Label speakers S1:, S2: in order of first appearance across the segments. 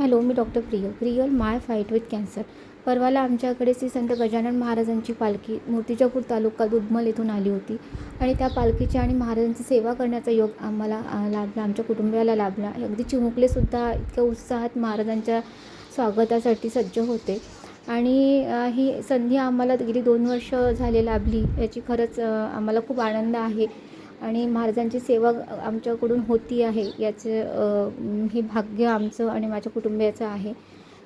S1: Hello, me doctor Priyal my fight with cancer. परवाला आमच्याकडे श्री संत गजानन महाराजांची पालखी मूर्तिजापूर तालुका दुधमल येथून आली होती आणि त्या पालखीची आणि महाराजांची सेवा करण्याचा योग आम्हाला लाभला, आमच्या कुटुंबियाला लाभला. अगदी चिमुकलेसुद्धा इतक्या उत्साहात महाराजांच्या स्वागतासाठी सज्ज होते आणि ही संधी आम्हाला गेली 2 वर्ष झाले लाभली. याची खरंच आम्हाला खूप आनंद आहे आणि महाराजांची सेवा आमच्याकडून होती आहे याचं हे भाग्य आमचं आणि माझ्या कुटुंबियाचं आहे.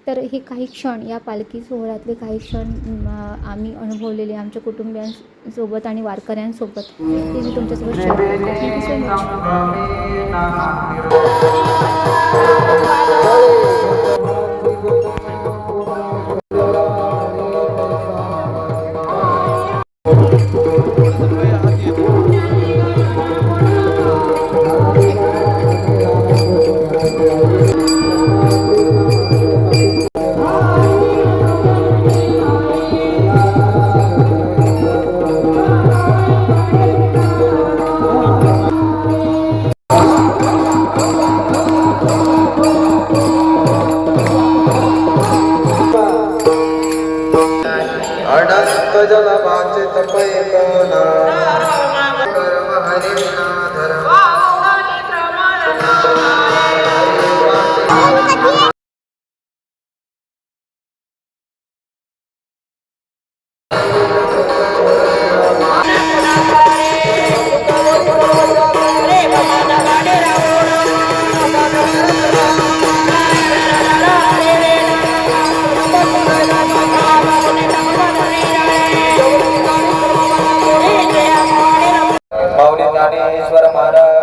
S1: तर हे काही क्षण या पालखी सोहळ्यातले काही क्षण आम्ही अनुभवलेले आमच्या कुटुंबियांसोबत आणि वारकऱ्यांसोबत ते मी तुमच्यासोबत शेअर करते. थँक्यू सो
S2: अनंत जल वाचित पैकना कर्म हरिना धर्म ज्ञानेश्वर महाराज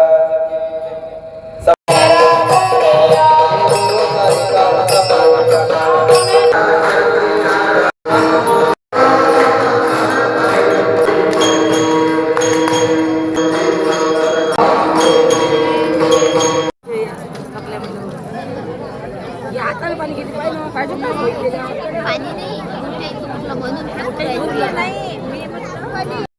S3: पाणी